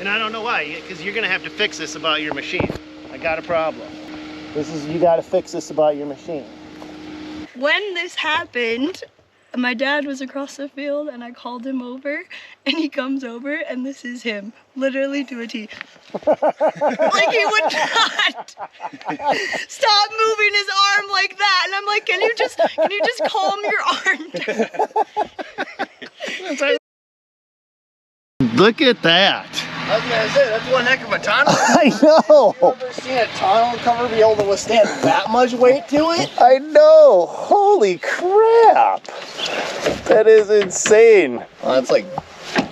And I don't know why, because you're gonna have to fix this about your machine. I got a problem. You gotta fix this about your machine. When this happened, my dad was across the field and I called him over and he comes over and this is him, literally to a T. Like he would not stop moving his arm like that. And I'm like, can you just calm your arm down? Look at that. I was gonna say, that's one heck of a tonneau. I know. Have you ever seen a tonneau cover be able to withstand that much weight to it? I know. Holy crap. That is insane. Well, that's like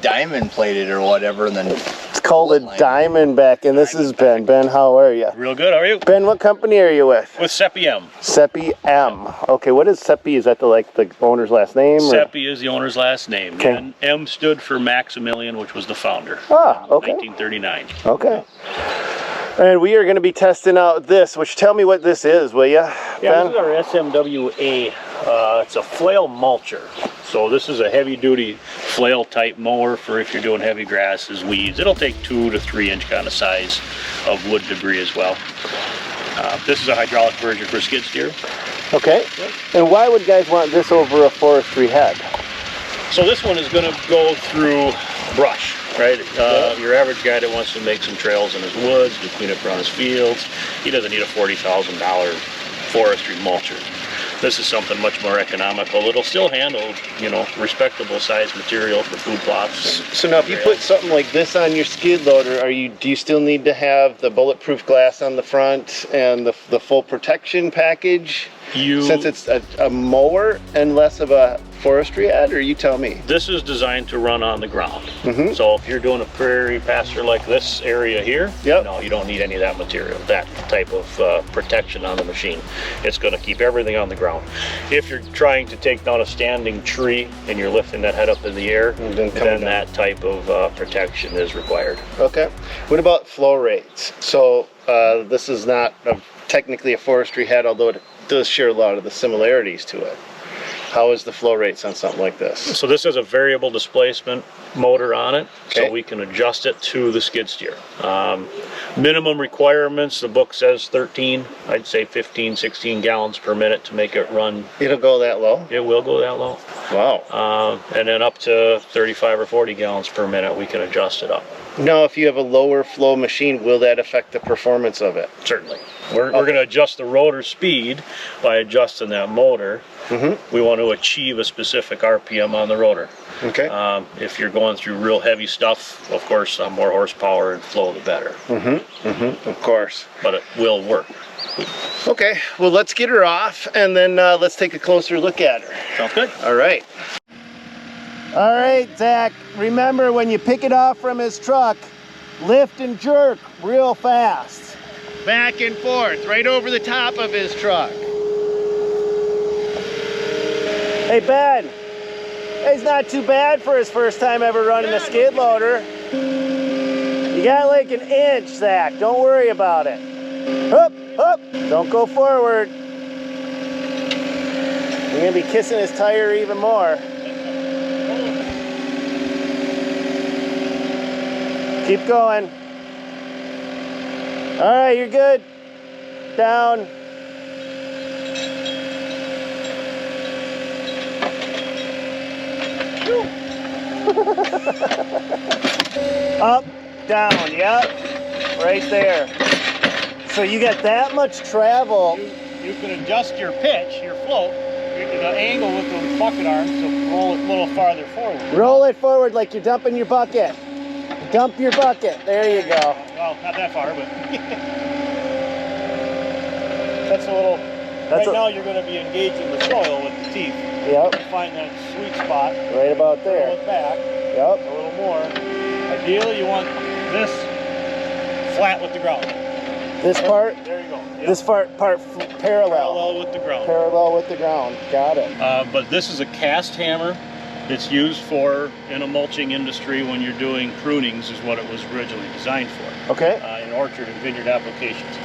diamond plated or whatever, and then It's called a Diamondback, and this is Ben. Ben, how are you? Real good, how are you? Ben, what company are you with? With Seppi M. Seppi M. Okay, what is Seppi? Is that the owner's last name? Seppi is the owner's last name. Okay. And M stood for Maximilian, which was the founder. Ah, okay. 1939. Okay. And we are going to be testing out this, which tell me what this is, will you, Yeah, Ben? this is our SMWA. It's a flail mulcher. So this is a heavy-duty flail type mower for if you're doing heavy grasses, weeds. It'll take 2 to 3 inch kind of size of wood debris as well. This is a hydraulic version for skid steer. Okay. And why would guys want this over a forestry head? So this one is going to go through brush, right? Your average guy that wants to make some trails in his woods, to clean up around his fields, he doesn't need a $40,000 forestry mulcher. This is something much more economical. It'll still handle, respectable size material for food plots. So now if you put something like this on your skid loader, do you still need to have the bulletproof glass on the front and the full protection package? Since it's a mower and less of a forestry head, or you tell me? This is designed to run on the ground. Mm-hmm. So if you're doing a prairie pasture like this area here, no, you don't need any of that material, that type of protection on the machine. It's going to keep everything on the ground. If you're trying to take down a standing tree and you're lifting that head up in the air, then that type of protection is required. Okay. What about flow rates? So this is not technically a forestry head, although it does share a lot of the similarities to it. How is the flow rates on something like this? So this has a variable displacement motor on it, okay. So we can adjust it to the skid steer. Minimum requirements, the book says 13, I'd say 15, 16 gallons per minute to make it run. It'll go that low? It will go that low. Wow. And then up to 35 or 40 gallons per minute, we can adjust it up. Now, if you have a lower flow machine, will that affect the performance of it? Certainly. We're going to adjust the rotor speed by adjusting that motor. Mm-hmm. We want to achieve a specific RPM on the rotor. Okay. If you're going through real heavy stuff, of course, more horsepower and flow, the better. Mm-hmm. Mm-hmm. Of course. But it will work. Okay. Well, let's get her off, and then let's take a closer look at her. Sounds good. All right. All right, Zach. Remember, when you pick it off from his truck, lift and jerk real fast. Back and forth, right over the top of his truck. Hey, Ben. He's not too bad for his first time ever running a skid loader. You got like an inch, Zach. Don't worry about it. Up, up. Don't go forward. You're gonna be kissing his tire even more. Keep going. All right, you're good. Down. Up, down, yep, right there. So you got that much travel. You can adjust your pitch, your float, the angle with the bucket arms to roll it a little farther forward. Roll it forward like you're dumping your bucket. Dump your bucket. There you go. Well, not that far, but that's a little. Now you're going to be engaging the soil with the teeth. Yep. Find that sweet spot. Right about there. Roll it back. Yep. A little more. Ideally, you want this flat with the ground. This part? There you go. Yep. This part parallel. Parallel with the ground. Parallel with the ground. Got it. But this is a cast hammer. It's used in a mulching industry when you're doing prunings, is what it was originally designed for. Okay. In orchard and vineyard applications.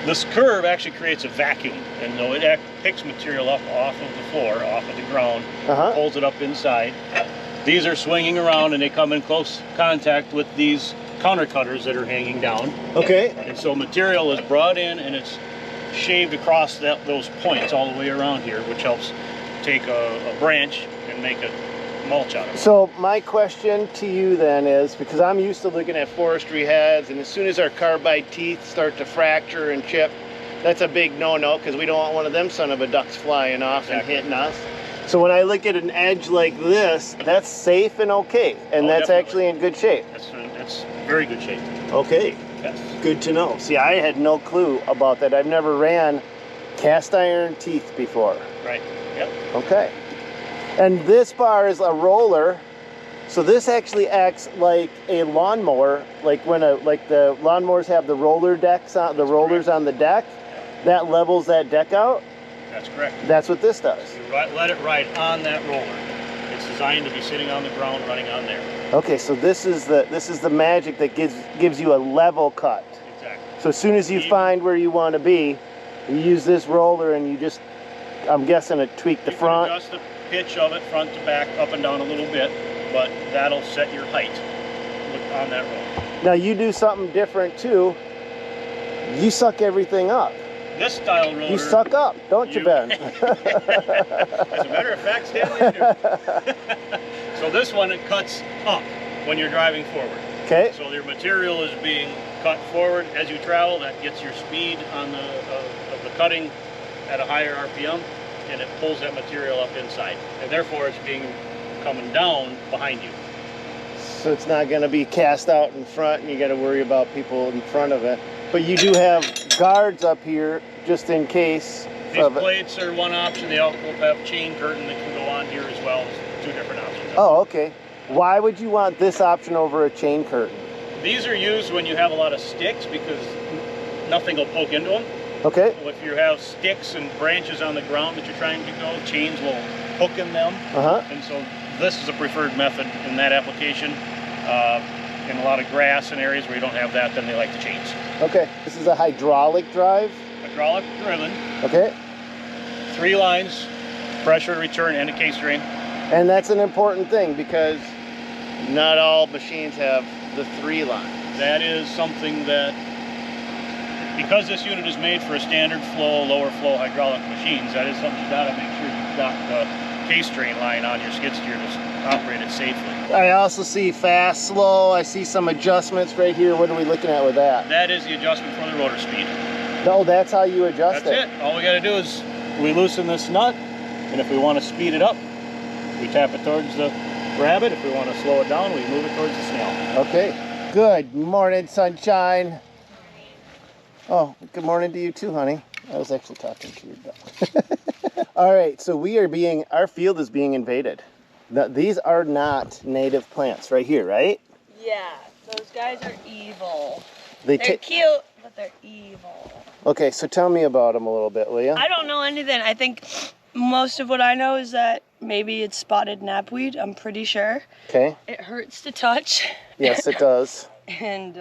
This curve actually creates a vacuum, and so it picks material up off of the floor, off of the ground, pulls it up inside. These are swinging around and they come in close contact with these counter cutters that are hanging down. Okay. And so material is brought in and it's shaved across those points all the way around here, which helps take a branch and make a mulch out of it. So my question to you then is, because I'm used to looking at forestry heads, and as soon as our carbide teeth start to fracture and chip, that's a big no-no, because we don't want one of them son of a ducks flying off and hitting us. So when I look at an edge like this, that's safe and okay, and that's definitely. actually in good shape. That's very good shape. Okay, Yes. good to know. See, I had no clue about that. I've never ran cast iron teeth before. Right. Yep. Okay. And this bar is a roller, so this actually acts like a lawnmower, like when the lawnmowers have the roller decks on the rollers on the deck, that levels that deck out. That's correct. That's what this does. You let it ride on that roller. It's designed to be sitting on the ground, running on there. Okay, so this is the magic that gives you a level cut. Exactly. So as soon as you find where you want to be, you use this roller and you just, I'm guessing, it tweak the front. You can adjust the pitch of it front to back, up and down a little bit, but that'll set your height on that roller. Now you do something different too. You suck everything up. This style roller. You suck up, don't you, Ben? As a matter of fact, Stanley, you do. So this one, it cuts up when you're driving forward. Okay. So your material is being cut forward as you travel. That gets your speed on of the cutting at a higher RPM, and it pulls that material up inside. And therefore, it's coming down behind you. So it's not going to be cast out in front, and you got to worry about people in front of it. But you do have guards up here just in case. These plates are one option. They also have chain curtain that can go on here as well. There's two different options. Oh, okay. Why would you want this option over a chain curtain? These are used when you have a lot of sticks because nothing will poke into them. Okay. So if you have sticks and branches on the ground that you're trying to go, chains will hook in them. And so this is a preferred method in that application. In a lot of grass and areas where you don't have that, then they like the chains. Okay. This is a hydraulic drive. Hydraulic driven. Okay. 3 lines, pressure return, and a case drain. And that's an important thing because not all machines have the 3 lines. That is something that, because this unit is made for a standard flow, lower flow hydraulic machines, that is something you gotta make sure you've got the case drain line on your skid steer to operate it safely. I also see fast, slow. I see some adjustments right here. What are we looking at with that? That is the adjustment for the rotor speed. No, that's how you adjust That's it. All we got to do is we loosen this nut, and if we want to speed it up, we tap it towards the rabbit. If we want to slow it down, we move it towards the snail. Okay. Good morning, sunshine. Oh, good morning to you too, honey. I was actually talking to your dog. All right, so our field is being invaded. Now, these are not native plants right here, right? Yeah, those guys are evil. They're cute, but they're evil. Okay, so tell me about them a little bit, will you? I don't know anything. I think most of what I know is that maybe it's spotted knapweed. I'm pretty sure. Okay. It hurts to touch. Yes, it does. And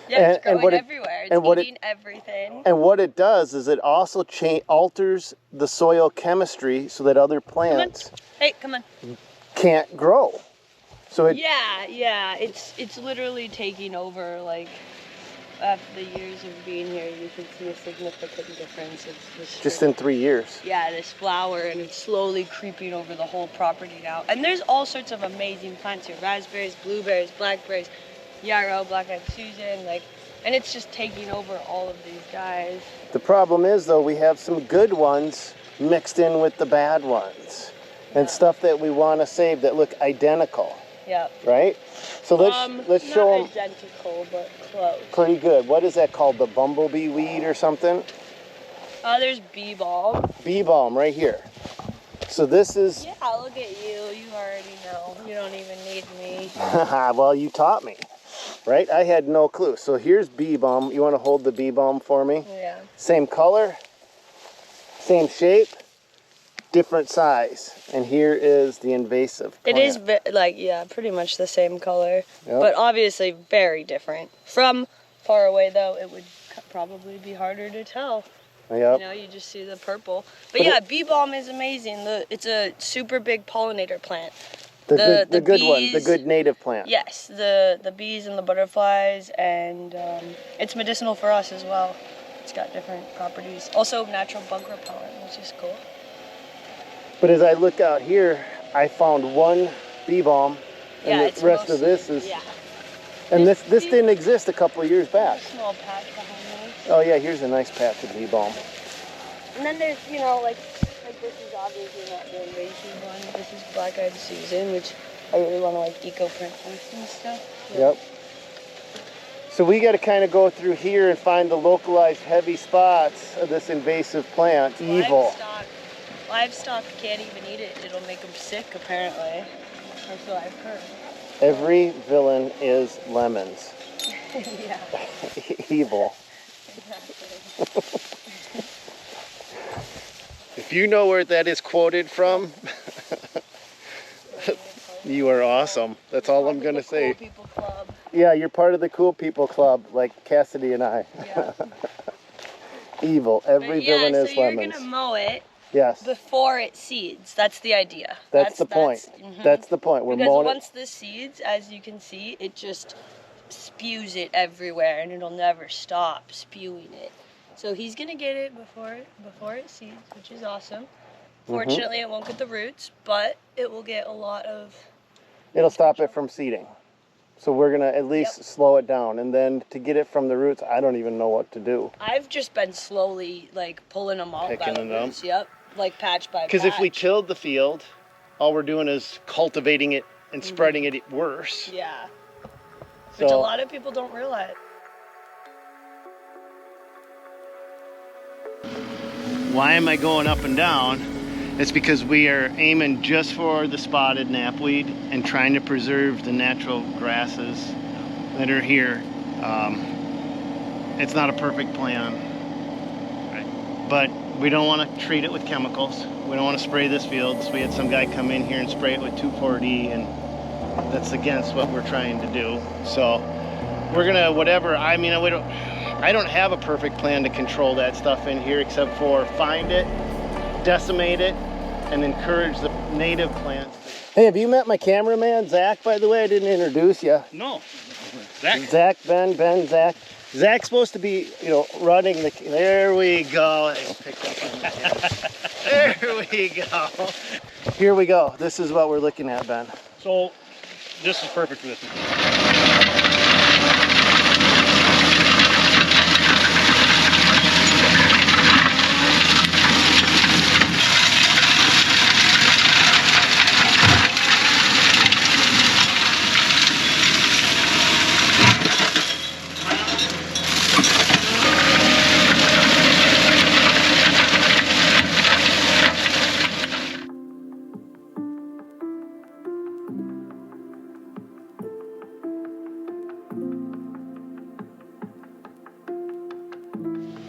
yeah, it's growing everywhere. It's eating everything. And what it does is it also alters the soil chemistry so that other plants Come on. can't grow. So it Yeah. It's literally taking over. Like after the years of being here, you can see a significant difference. It's just in 3 years. Yeah, this flower, and it's slowly creeping over the whole property now. And there's all sorts of amazing plants here: raspberries, blueberries, blackberries, yarrow, black-eyed Susan, and it's just taking over all of these guys. The problem is, though, we have some good ones mixed in with the bad ones, and stuff that we want to save that look identical. Yeah. Right? So let's show them. Not identical, but close. Pretty good. What is that called? The bumblebee weed or something? There's bee balm. Bee balm right here. So this is. Yeah, look at you. You already know. You don't even need me. Well, you taught me. Right? I had no clue. So here's bee balm. You want to hold the bee balm for me? Yeah. Same color, same shape, different size. And here is the invasive plant. It is pretty much the same color, Yep. but obviously very different. From far away, though, it would probably be harder to tell. Yep. You know, you just see the purple. But yeah, bee balm is amazing. It's a super big pollinator plant. The good one, the bees. good native plant. Yes, the bees and the butterflies, and it's medicinal for us as well. It's got different properties. Also natural bug repellent, which is cool. But as I look out here, I found one bee balm, and Yeah, the rest of this is. Yeah. And this didn't exist a couple of years back. Small patch behind me. Oh yeah, here's a nice patch of bee balm. And then there's, you know, like this is obviously not the invasive one. This is black-eyed Susan, which I really want to like eco-print first and stuff. Yeah. Yep. So we got to kind of go through here and find the localized heavy spots of this invasive plant. Evil. Livestock can't even eat it. It'll make them sick, apparently. That's what I've heard. Every villain is lemons. Yeah. Evil. Exactly. If you know where that is quoted from, you are awesome. That's all I'm going to say. Cool People Club. Yeah, you're part of the cool people club, like Cassidy and I. Yeah. Evil. Every villain is so lemons. You're gonna mow it Yes. before it seeds. That's the idea. That's the point. That's the point. We're because mowing once this seeds, as you can see, it just spews it everywhere, and it'll never stop spewing it. So he's gonna get it before it seeds, which is awesome. Fortunately, it won't get the roots, but it will get a lot of. It'll stop it from seeding. So we're gonna at least slow it down, and then to get it from the roots, I don't even know what to do. I've just been slowly like pulling them out by the roots. Yep, like patch by patch. Because if we tilled the field, all we're doing is cultivating it and spreading it worse. Yeah. Which a So lot of people don't realize. why am I going up and down? It's because we are aiming just for the spotted knapweed and trying to preserve the natural grasses that are here. It's not a perfect plan, right? But we don't want to treat it with chemicals. We don't want to spray this field. So we had some guy come in here and spray it with 2,4-D, and that's against what we're trying to do. So we're gonna I don't have a perfect plan to control that stuff in here except for find it, decimate it, and encourage the native plants. Hey, have you met my cameraman, Zach, by the way? I didn't introduce you. No. Zach, Ben, Zach. Zach's supposed to be, running the... There we go. There we go. Here we go. This is what we're looking at, Ben. So this is perfect for this.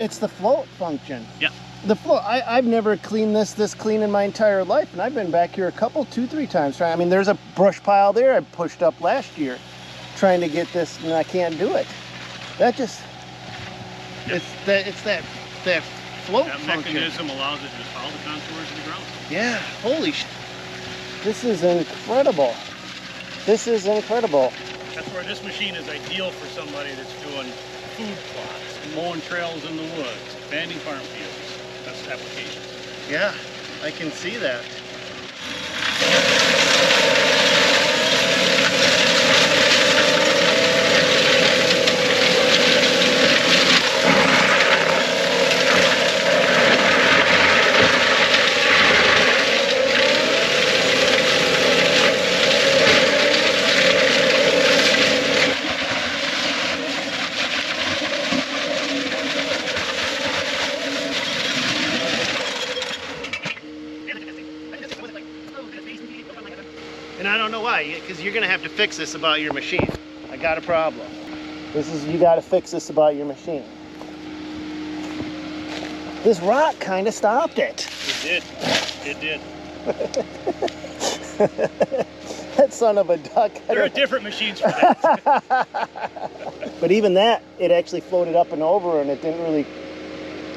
It's the float function. Yeah. The float. I've never cleaned this clean in my entire life, and I've been back here two, 3 times trying. I mean, there's a brush pile there I pushed up last year trying to get this, and I can't do it. That just... It's that float That function. mechanism allows it to just follow the contours of the ground. Yeah, holy sh... This is incredible. This is incredible. That's where this machine is ideal for somebody that's doing food plots, mowing trails in the woods, banding farm fields. That's the application. Yeah, I can see that. And I don't know why, because you're gonna have to fix this about your machine. I got a problem. You gotta fix this about your machine. This rock kind of stopped it. It did. That son of a duck. There are different machines for that. But even that, it actually floated up and over, and it didn't really,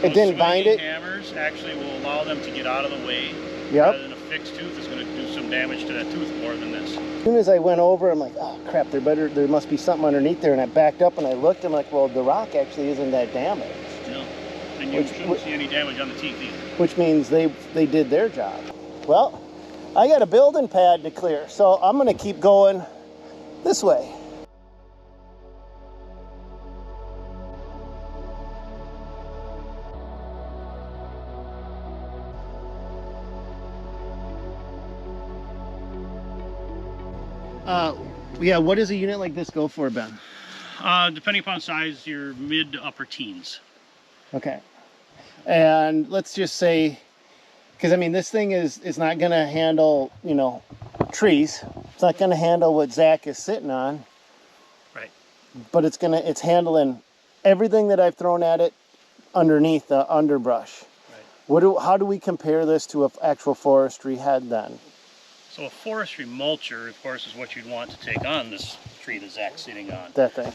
it didn't bind it. Hammers actually will allow them to get out of the way Yep. rather than a fixed tooth is going to do some damage to that tooth more than this. As soon as I went over, I'm like, oh crap, there must be something underneath there. And I backed up and I looked, I'm like, well, the rock actually isn't that damaged. No. And you shouldn't see any damage on the teeth either. Which means they did their job. Well, I got a building pad to clear, so I'm gonna keep going this way. Yeah, what does a unit like this go for, Ben? Depending upon size, your mid to upper teens. Okay. And let's just say, because I mean, this thing is not going to handle, you know, trees. It's not going to handle what Zach is sitting on. Right. But it's handling everything that I've thrown at it underneath the underbrush. Right. How do we compare this to an actual forestry head then? So a forestry mulcher, of course, is what you'd want to take on this tree that Zach's sitting on. That thing.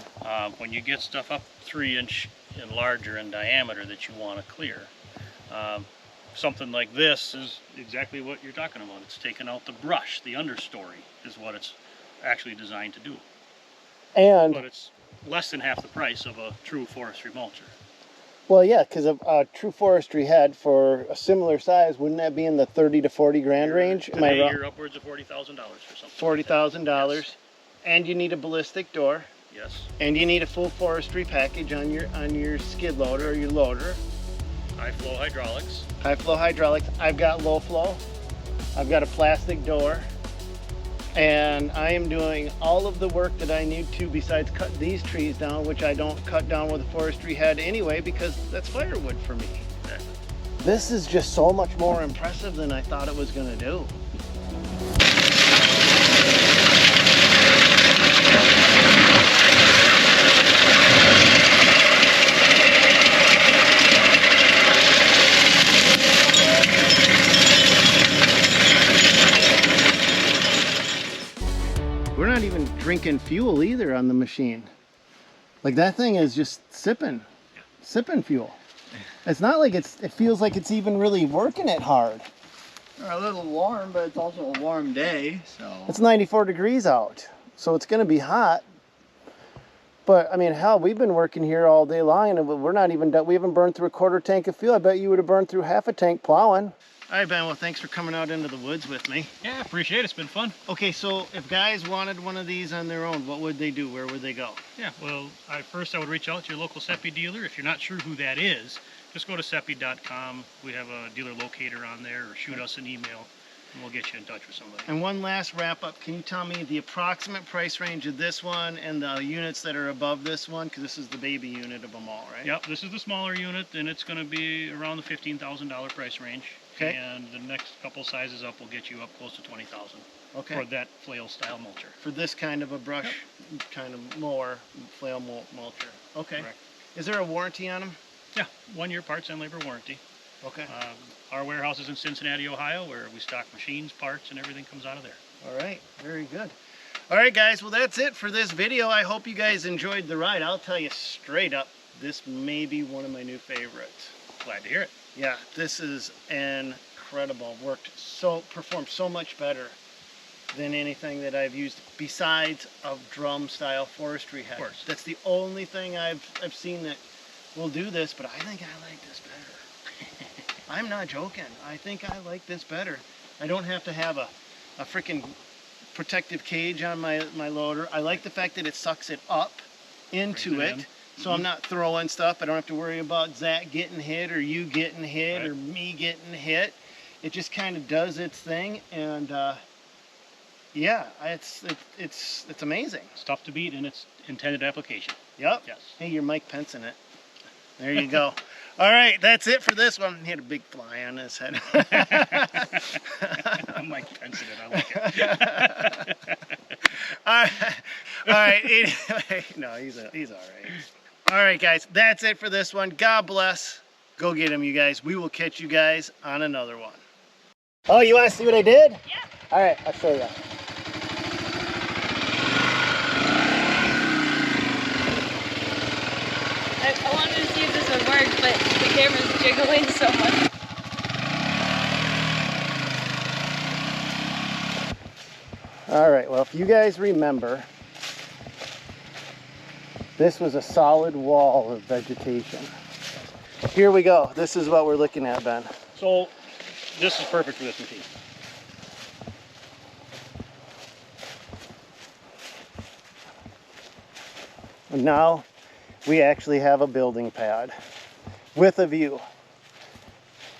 When you get stuff up 3-inch and larger in diameter that you want to clear, something like this is exactly what you're talking about. It's taking out the brush, the understory is what it's actually designed to do. But it's less than half the price of a true forestry mulcher. Well, yeah, because a true forestry head for a similar size, wouldn't that be in the 30 to 40 grand range? Am I wrong? You're upwards of $40,000 for something. $40,000, yes. And you need a ballistic door. Yes. And you need a full forestry package on your skid loader or your loader. High flow hydraulics. High flow hydraulics. I've got low flow. I've got a plastic door. And I am doing all of the work that I need to besides cut these trees down, which I don't cut down with a forestry head anyway because that's firewood for me. Exactly. This is just so much more impressive than I thought it was going to do. We're not even drinking fuel either on the machine. Like that thing is just sipping fuel. It's not like it feels like it's even really working it hard. We're a little warm, but it's also a warm day, so. It's 94 degrees out, so it's gonna be hot. But I mean, hell, we've been working here all day long and we're not even done. We haven't burned through a quarter tank of fuel. I bet you would have burned through half a tank plowing. All right, Ben, well, thanks for coming out into the woods with me. Yeah, appreciate it. It's been fun. Okay, so if guys wanted one of these on their own, what would they do? Where would they go? Yeah, well, first I would reach out to your local Seppi dealer. If you're not sure who that is, just go to seppi.com. We have a dealer locator on there, or shoot us an email, and we'll get you in touch with somebody. And one last wrap up. Can you tell me the approximate price range of this one and the units that are above this one? Because this is the baby unit of them all, right? Yep, this is the smaller unit, and it's going to be around the $15,000 price range. Okay. And the next couple sizes up will get you up close to $20,000. Okay. For that flail style mulcher. For this kind of a brush, kind of mower, flail mulcher. Okay. Correct. Is there a warranty on them? Yeah, 1-year parts and labor warranty. Okay. Our warehouse is in Cincinnati, Ohio, where we stock machines, parts, and everything comes out of there. All right, very good. All right, guys, well, that's it for this video. I hope you guys enjoyed the ride. I'll tell you straight up, this may be one of my new favorites. Glad to hear it. Yeah, this is incredible. Performed so much better than anything that I've used besides a drum style forestry head. Of course. That's the only thing I've seen that will do this, but I think I like this better. I'm not joking. I think I like this better. I don't have to have a freaking protective cage on my loader. I like the fact that it sucks it up into it. So I'm not throwing stuff. I don't have to worry about Zach getting hit or you getting hit or me getting hit. It just kind of does its thing, and yeah, it's amazing. It's tough to beat in its intended application. Yep. Yes. Hey, you're Mike Pence in it. There you go. All right, that's it for this one. He had a big fly on his head. I'm Mike Pence in it. I like it. All right. Anyway, no, he's all right. All right, guys, that's it for this one. God bless. Go get him, you guys. We will catch you guys on another one. Oh, you want to see what I did? Yeah. All right, I'll show you. I wanted to see if this would work, but the camera's jiggling so much. All right, well, if you guys remember, this was a solid wall of vegetation. Here we go. This is what we're looking at, Ben. So this is perfect for this machine. And now we actually have a building pad with a view.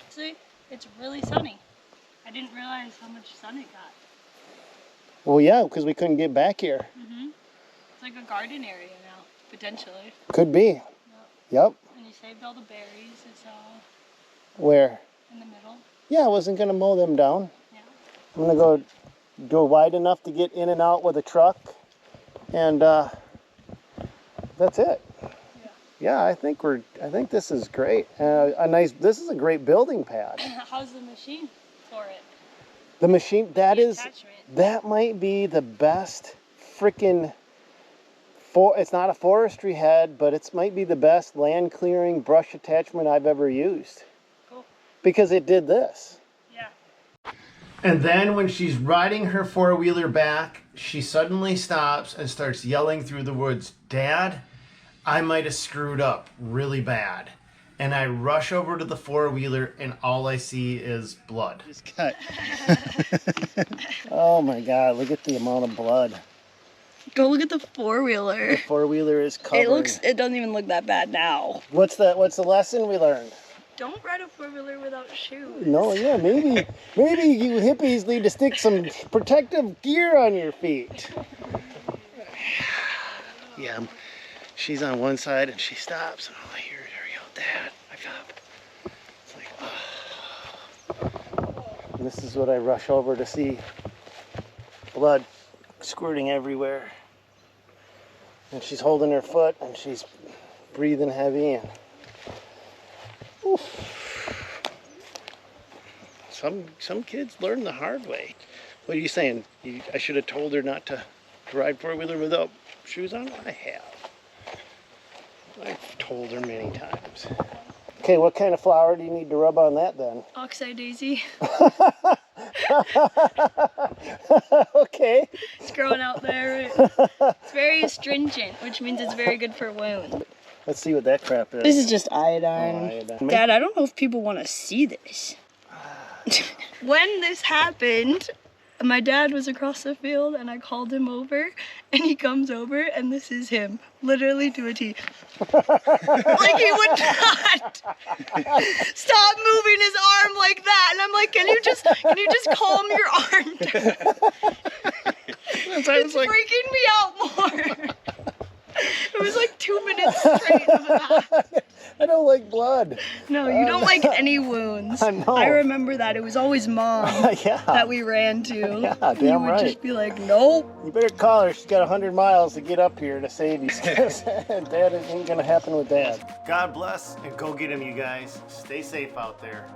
See, it's really sunny. I didn't realize how much sun it got. Well, yeah, because we couldn't get back here. It's like a garden area now, potentially. Could be. Yep. And you saved all the berries. It's all Where? in the middle. Yeah, I wasn't going to mow them down. Yeah. I'm going to go do it wide enough to get in and out with a truck. And that's it. Yeah, I think this is great. This is a great building pad. How's the machine for it? The machine, Attachment. that might be the best freaking, it's not a forestry head, but it might be the best land clearing brush attachment I've ever used. Cool. Because it did this. Yeah. And then when she's riding her four-wheeler back, she suddenly stops and starts yelling through the woods, "Dad, I might have screwed up really bad." And I rush over to the four-wheeler and all I see is blood. Just cut. Oh my God, look at the amount of blood. Go look at the four-wheeler. The four-wheeler is covered. It doesn't even look that bad now. What's the lesson we learned? Don't ride a four-wheeler without shoes. No, yeah, maybe you hippies need to stick some protective gear on your feet. Yeah, she's on one side and she stops. Oh, here we go, Dad. I got. It's like, oh. And this is what I rush over to see. Blood squirting everywhere. And she's holding her foot and she's breathing heavy and. Oof. Some kids learn the hard way. What are you saying? I should have told her not to ride four-wheeler without shoes on? I have. I've told her many times. Okay, what kind of flour do you need to rub on that then? Oxeye daisy. Okay. It's growing out there. It's very astringent, which means it's very good for wounds. Let's see what that crap is. This is just iodine. Oh, iodine. Dad, I don't know if people want to see this. When this happened, my dad was across the field and I called him over and he comes over and this is him, literally to a T. Like he would not stop moving his arm like that. And I'm like, can you just calm your arm down? It's freaking me out more. It was like 2 minutes straight of that. I don't like blood. No, you don't like any wounds. I know. I remember that. It was always Mom Yeah. that we ran to. Yeah, damn You would right. just be like, nope. You better call her. She's got 100 miles to get up here to save you. Dad, it ain't gonna happen with Dad. God bless and go get him, you guys. Stay safe out there.